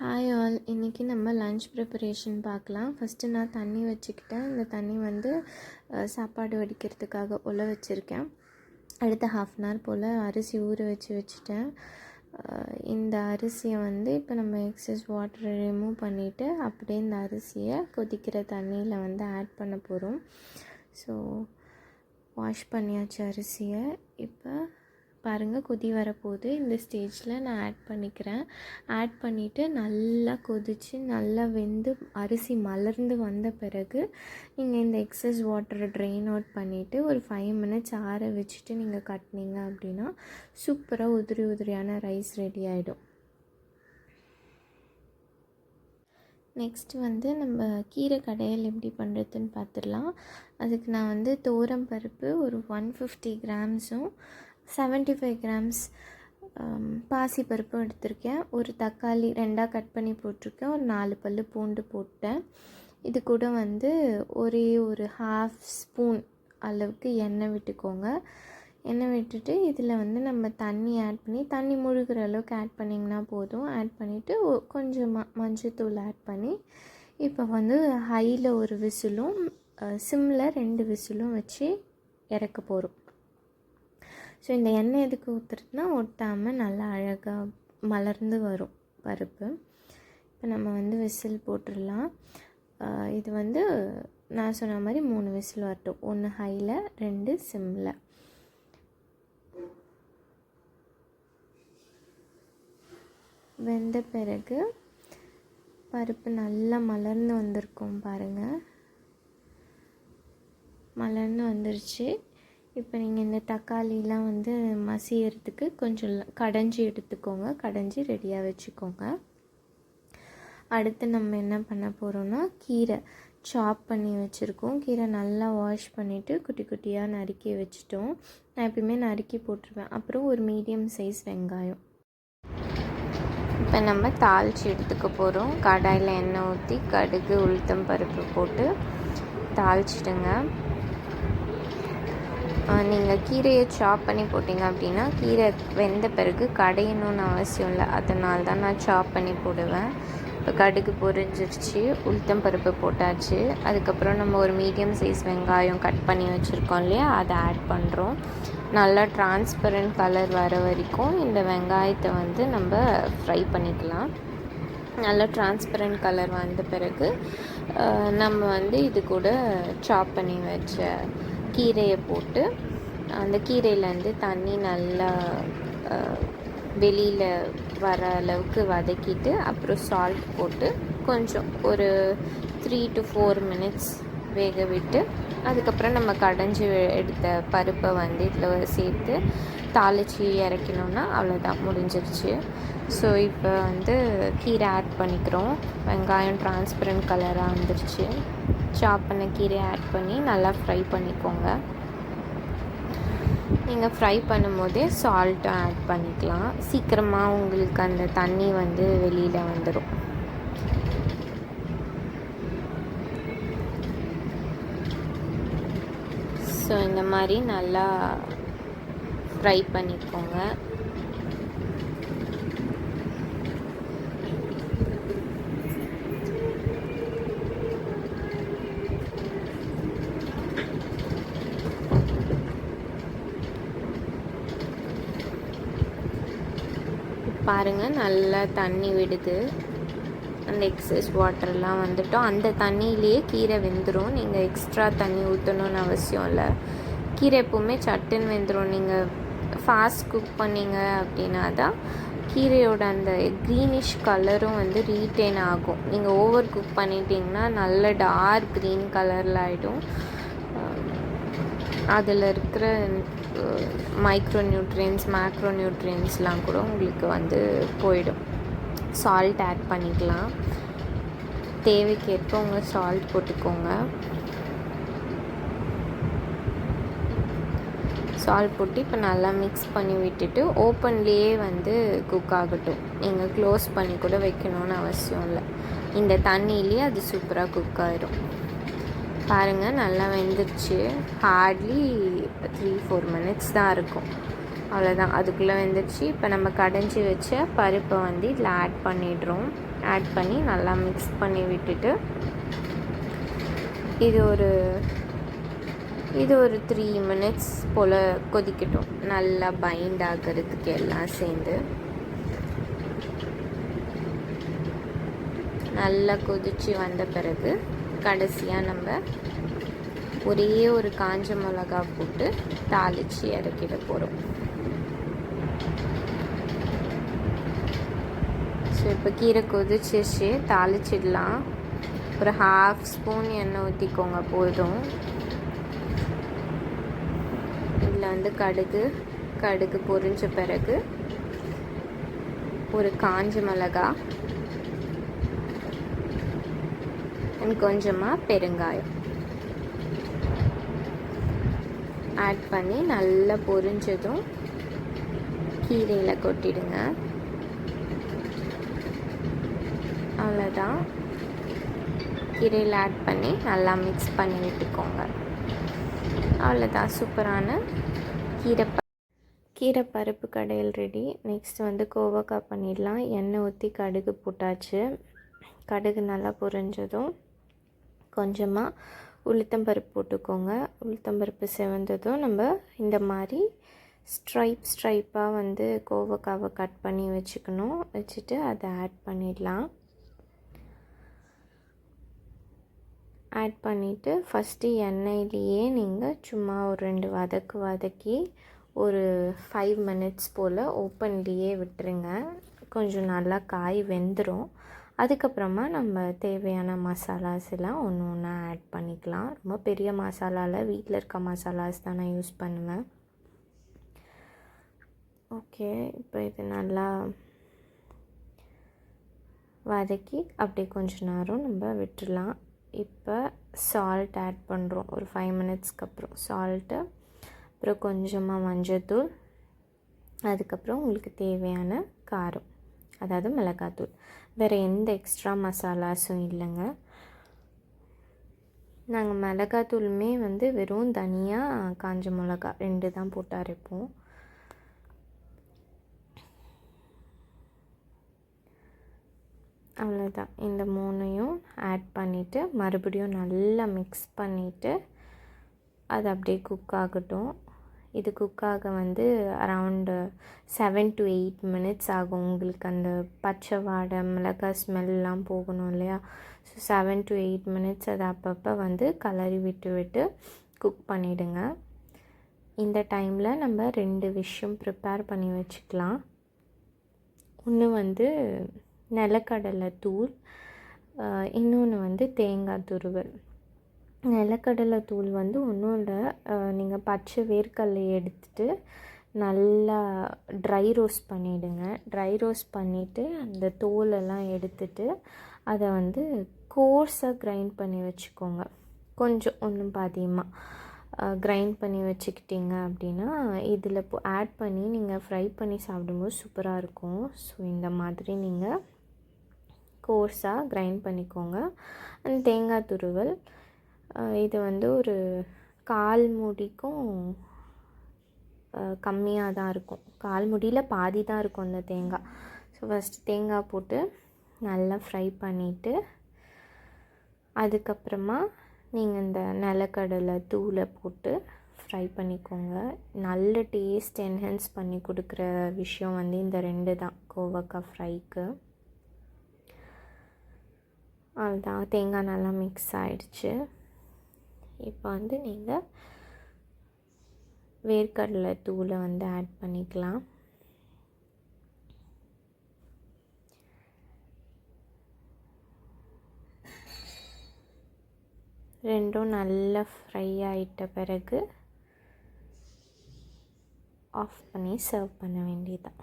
Hi all, இன்றைக்கி நம்ம lunch preparation பார்க்கலாம். ஃபஸ்ட்டு நான் தண்ணி வச்சுக்கிட்டேன். இந்த தண்ணி வந்து சாப்பாடு வடிக்கிறதுக்காக உள்ள வச்சுருக்கேன். அடுத்த 1/2 அன் ஹவர் போல் அரிசி ஊற வச்சுட்டேன். இந்த அரிசியை வந்து இப்போ நம்ம எக்ஸஸ் வாட்டரை ரிமூவ் பண்ணிவிட்டு அப்படியே இந்த அரிசியை கொதிக்கிற தண்ணியில் வந்து ஆட் பண்ண போகிறோம். ஸோ வாஷ் பண்ணியாச்சு அரிசியை. இப்போ பாருங்கள், கொதி வரப்போகுது. இந்த ஸ்டேஜில் நான் ஆட் பண்ணிக்கிறேன். ஆட் பண்ணிவிட்டு நல்லா கொதித்து நல்லா வெந்து அரிசி மலர்ந்து வந்த பிறகு நீங்கள் இந்த எக்ஸஸ் வாட்டரை ட்ரெயின் அவுட் பண்ணிவிட்டு ஒரு 5 மினிட்ஸ் ஆற வச்சுட்டு நீங்கள் கட்டினீங்க அப்படின்னா சூப்பராக உதிரியான ரைஸ் ரெடி ஆகிடும். நெக்ஸ்ட்டு வந்து நம்ம கீரை கடையல் எப்படி பண்ணுறதுன்னு பார்த்துடலாம். அதுக்கு நான் வந்து துவரம் பருப்பு ஒரு 150 கிராம்ஸும் 75 கிராம்ஸ் பாசிப்பருப்பும் எடுத்திருக்கேன். ஒரு தக்காளி 2ஆக கட் பண்ணி போட்டிருக்கேன். ஒரு 4 பல் பூண்டு போட்டேன். இது கூட வந்து ஒரே ஒரு 1/2 ஸ்பூன் அளவுக்கு எண்ணெய் விட்டுக்கோங்க. எண்ணெய் விட்டுட்டு இதில் வந்து நம்ம தண்ணி ஆட் பண்ணி தண்ணி முழுகிற அளவுக்கு ஆட் பண்ணிங்கன்னா போதும். ஆட் பண்ணிவிட்டு கொஞ்சமாக மஞ்சத்தூள் ஆட் பண்ணி இப்போ வந்து ஹையில் ஒரு விசிலும் சிம்மில் 2 விசிலும் வச்சு இறக்க போகிறோம். ஸோ இந்த எண்ணெய் எதுக்கு ஊற்றுறதுனா ஒட்டாமல் நல்லா அழகாக மலர்ந்து வரும் பருப்பு. இப்போ நம்ம வந்து விசில் போட்டுடலாம். இது வந்து நான் சொன்ன மாதிரி 3 விசில் வரட்டும். 1 ஹையில் 2 சிம்மில். வெந்த பிறகு பருப்பு நல்லா மலர்ந்து வந்திருக்கும் பாருங்கள். மலர்ந்து வந்துருச்சு. இப்போ நீங்கள் இந்த தக்காளிலாம் வந்து மசியறதுக்கு கொஞ்சம் கடைஞ்சி எடுத்துக்கோங்க. கடைஞ்சி ரெடியாக வச்சுக்கோங்க. அடுத்து நம்ம என்ன பண்ண போகிறோன்னா கீரை சாப் பண்ணி வச்சுருக்கோம். கீரை நல்லா வாஷ் பண்ணிவிட்டு குட்டி குட்டியாக நறுக்கி வச்சுட்டோம். நான் எப்பயுமே நறுக்கி போட்டுருவேன். அப்புறம் ஒரு மீடியம் சைஸ் வெங்காயம். இப்போ நம்ம தாளித்து எடுத்துக்க போகிறோம். கடாயில் எண்ணெய் ஊற்றி கடுகு உளுத்தம் பருப்பு போட்டு தாளிச்சிடுங்க. நீங்கள் கீரையை சாப் பண்ணி போட்டிங்க அப்படின்னா கீரை வெந்த பிறகு கடையணும்னு அவசியம் இல்லை. அதனால தான் நான் சாப் பண்ணி போடுவேன். இப்போ கடுகு பொரிஞ்சிருச்சு, உளுத்தம் பருப்பு போட்டாச்சு. அதுக்கப்புறம் நம்ம ஒரு மீடியம் சைஸ் வெங்காயம் கட் பண்ணி வச்சுருக்கோம் இல்லையா, அதை ஆட் பண்ணுறோம். நல்லா டிரான்ஸ்பரண்ட் கலர் வர வரைக்கும் இந்த வெங்காயத்தை வந்து நம்ம ஃப்ரை பண்ணிக்கலாம். நல்லா டிரான்ஸ்பரண்ட் கலர் வந்த பிறகு நம்ம வந்து இது கூட சாப் பண்ணி வச்ச கீரையை போட்டு அந்த கீரையிலேருந்து தண்ணி நல்லா வெளியில் வர அளவுக்கு வதக்கிட்டு அப்புறம் சால்ட் போட்டு கொஞ்சம் ஒரு 3 to 4 மினிட்ஸ் வேக விட்டு அதுக்கப்புறம் நம்ம கடைஞ்சி எடுத்த பருப்பை வந்து இதில் சேர்த்து தாளித்து இறக்கணுன்னா அவ்வளோதான், முடிஞ்சிருச்சு. ஸோ இப்போ வந்து கீரை ஆட் பண்ணிக்கிறோம். வெங்காயம் டிரான்ஸ்பரண்ட் கலராக வந்துருச்சு. சாப் பண்ண கீரையை ஆட் பண்ணி நல்லா ஃப்ரை பண்ணிக்கோங்க. நீங்கள் ஃப்ரை பண்ணும்போதே சால்ட்டும் ஆட் பண்ணிக்கலாம். சீக்கிரமாக உங்களுக்கு அந்த தண்ணி வந்து வெளியில் வந்துடும். ஸோ இந்த மாதிரி நல்லா ஃப்ரை பண்ணிக்கோங்க. பாருங்கள், நல்லா தண்ணி விடுது. அந்த எக்ஸஸ் வாட்டர்லாம் வந்துட்டோம். அந்த தண்ணியிலேயே கீரை வெந்துடும். நீங்கள் எக்ஸ்ட்ரா தண்ணி ஊற்றணுன்னு அவசியம் இல்லை. கீரை எப்போவுமே சட்டுன்னு வெந்துடும். நீங்கள் ஃபாஸ்ட் குக் பண்ணிங்க அப்படின்னா தான் கீரையோட அந்த க்ரீனிஷ் கலரும் வந்து ரீட்டைன் ஆகும். நீங்கள் ஓவர் குக் பண்ணிட்டீங்கன்னா நல்ல டார்க் க்ரீன் கலரில் ஆகிடும். அதில் இருக்கிற மைக்ரோ நியூட்ரியன்ஸ் மேக்ரோ நியூட்ரியன்ஸ்லாம் கூட உங்களுக்கு வந்து போயிடும். சால்ட் ஆட் பண்ணிக்கலாம். தேவைக்கேற்ப உங்கள் சால்ட் போட்டுக்கோங்க. சால்ட் போட்டு இப்போ நல்லா மிக்ஸ் பண்ணி விட்டுட்டு ஓப்பன்லேயே வந்து குக் ஆகட்டும். நீங்கள் க்ளோஸ் பண்ணி கூட வைக்கணும்னு அவசியம் இல்லை. இந்த தண்ணியிலேயே அது சூப்பராக குக் ஆகிடும். பாருங்கள், நல்லா வெந்துருச்சு. ஹார்ட்லி 3-4 மினிட்ஸ் தான் இருக்கும். அவ்வளோதான், அதுக்குள்ளே வெந்துடுச்சு. இப்போ நம்ம கடைஞ்சி வச்ச பருப்பை வந்து இதில் ஆட் பண்ணிடுறோம். ஆட் பண்ணி நல்லா மிக்ஸ் பண்ணி விட்டுட்டு இது ஒரு 3 மினிட்ஸ் போல் கொதிக்கட்டும், நல்லா பைண்ட் ஆகிறதுக்கு எல்லாம் சேர்ந்து. நல்லா கொதித்து வந்த பிறகு கடைசியாக நம்ம ஒரே ஒரு காஞ்ச மிளகா போட்டு தாளித்து இறக்கிட போகிறோம். ஸோ இப்போ கீரை கொதிச்சிச்சு, தாளிச்சிடலாம். ஒரு 1/2 ஸ்பூன் எண்ணெய் ஊற்றிக்கோங்க போதும். இதில் வந்து கடுகு பொரிஞ்ச பிறகு ஒரு காஞ்ச மிளகா கொஞ்சமாக பெருங்காயம் ஆட் பண்ணி நல்லா பொரிஞ்சதும் கீரையில் கொட்டிடுங்க. அவ்வளோதான், கீரையில் ஆட் பண்ணி நல்லா மிக்ஸ் பண்ணி விட்டுக்கோங்க. அவ்வளோதான், சூப்பரான கீரை பருப்பு கடையில் ரெடி. நெக்ஸ்ட் வந்து கோவக்காய் பண்ணிடலாம். எண்ணெய் ஊற்றி கடுகு போட்டாச்சு. கடுகு நல்லா பொரிஞ்சதும் கொஞ்சமாக உளுத்தம்பருப்பு போட்டுக்கோங்க. உளுத்தம்பருப்பு செவந்ததும் நம்ம இந்த மாதிரி ஸ்ட்ரைப்பாக வந்து கோவக்காவை கட் பண்ணி வச்சுட்டு அதை ஆட் பண்ணிடலாம். ஆட் பண்ணிவிட்டு ஃபஸ்ட்டு எண்ணெயிலேயே நீங்கள் சும்மா ஒரு 2 வதக்கி ஒரு 5 மினிட்ஸ் போல் ஓப்பன்லேயே விட்டுருங்க. கொஞ்சம் நல்லா காய் வெந்துடும். அதுக்கப்புறமா நம்ம தேவையான மசாலாஸ் எல்லாம் ஒன்று ஒன்றா ஆட் பண்ணிக்கலாம். ரொம்ப பெரிய மசாலாவில் வீட்டில் இருக்க மசாலாஸ் தான் நான் யூஸ் பண்ணுவேன். ஓகே, இப்போ இது நல்லா வதக்கி அப்படியே கொஞ்ச நேரம் நம்ம விட்டுடலாம். இப்போ சால்ட் ஆட் பண்ணுறோம். ஒரு 5 மினிட்ஸ்க்கு அப்புறம் சால்ட்டு, அப்புறம் கொஞ்சமாக மஞ்சள்தூள், அதுக்கப்புறம் உங்களுக்கு தேவையான காரம், அதாவது மிளகாத்தூள். வேறு எந்த எக்ஸ்ட்ரா மசாலாஸும் இல்லைங்க. நாங்கள் மிளகாத்தூளுமே வந்து வெறும் தனியாக காஞ்ச மிளகா 2 தான் போட்டு அரைப்போம். அவ்வளோதான், இந்த 3ஐயும் ஆட் பண்ணிவிட்டு மறுபடியும் நல்லா மிக்ஸ் பண்ணிவிட்டு அது அப்படியே குக் ஆகட்டும். இது குக்காக வந்து அரவுண்டு 7 to 8 மினிட்ஸ் ஆகும். உங்களுக்கு அந்த பச்சை வாடை மிளகாய் ஸ்மெல்லாம் போகணும் இல்லையா? ஸோ 7 to 8 மினிட்ஸ் அதை அப்பப்போ வந்து கலரி விட்டு குக் பண்ணிவிடுங்க. இந்த டைமில் நம்ம 2 விஷயம் ப்ரிப்பேர் பண்ணி வச்சுக்கலாம். ஒன்று வந்து நிலக்கடலை தூள், இன்னொன்று வந்து தேங்காய் துருவல். நிலக்கடலை தூள் வந்து ஒன்றும் இல்லை, நீங்கள் பச்சை வேர்க்கடலை எடுத்துகிட்டு நல்லா ட்ரை ரோஸ்ட் பண்ணிவிடுங்க. ட்ரை ரோஸ்ட் பண்ணிவிட்டு அந்த தோலெல்லாம் எடுத்துட்டு அதை வந்து கோர்ஸாக கிரைண்ட் பண்ணி வச்சுக்கோங்க. கொஞ்சம் ஒன்றும் பாதியமாக கிரைண்ட் பண்ணி வச்சுக்கிட்டிங்க அப்படின்னா இதில் ஆட் பண்ணி நீங்கள் ஃப்ரை பண்ணி சாப்பிடும்போது சூப்பராக இருக்கும். ஸோ இந்த மாதிரி நீங்கள் கோர்ஸாக கிரைண்ட் பண்ணிக்கோங்க. அந்த தேங்காய் துருவல் இது வந்து ஒரு 1/4 மூடிக்கும் கம்மியாக தான் இருக்கும். 1/4 மூடியில் பாதி தான் இருக்கும் அந்த தேங்காய். ஸோ ஃபஸ்ட்டு தேங்காய் போட்டு நல்லா ஃப்ரை பண்ணிவிட்டு அதுக்கப்புறமா நீங்கள் இந்த நிலக்கடலை தூளை போட்டு ஃப்ரை பண்ணிக்கோங்க. நல்ல டேஸ்ட் என்ஹான்ஸ் பண்ணி கொடுக்குற விஷயம் வந்து இந்த 2 தான் கோவக்காய் ஃப்ரைக்கு. அதுதான், தேங்காய் நல்லா மிக்ஸ் ஆகிடுச்சு. இப்போ வந்து நீங்கள் வேர்க்கடலை தூளை வந்து ஆட் பண்ணிக்கலாம். ரெண்டும் நல்லா ஃப்ரை ஆகிட்ட பிறகு ஆஃப் பண்ணி சர்வ் பண்ண வேண்டியதுதான்.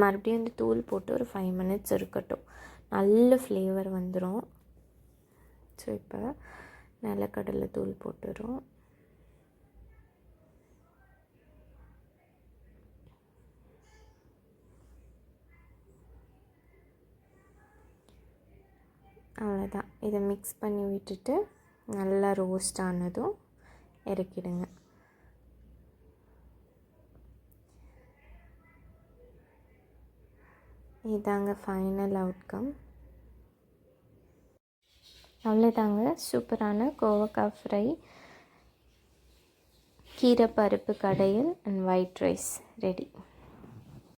மறுபடியும் இந்த தூள் போட்டு ஒரு 5 மினிட்ஸ் இருக்கட்டும், நல்ல ஃப்ளேவர் வந்துடும். ஸோ இப்போ நிலக்கடலை தூள் போட்டுரும். அவ்வளோதான், இதை மிக்ஸ் பண்ணி விட்டுட்டு நல்லா ரோஸ்ட் ஆனதும் இறக்கிடுங்க. இதாங்க ஃபைனல் அவுட்கம். அவ்வளோதாங்க, சூப்பரான கோவக்காய் ஃப்ரை, கீரை பருப்பு கடையல் அண்ட் ஒயிட் ரைஸ் ரெடி.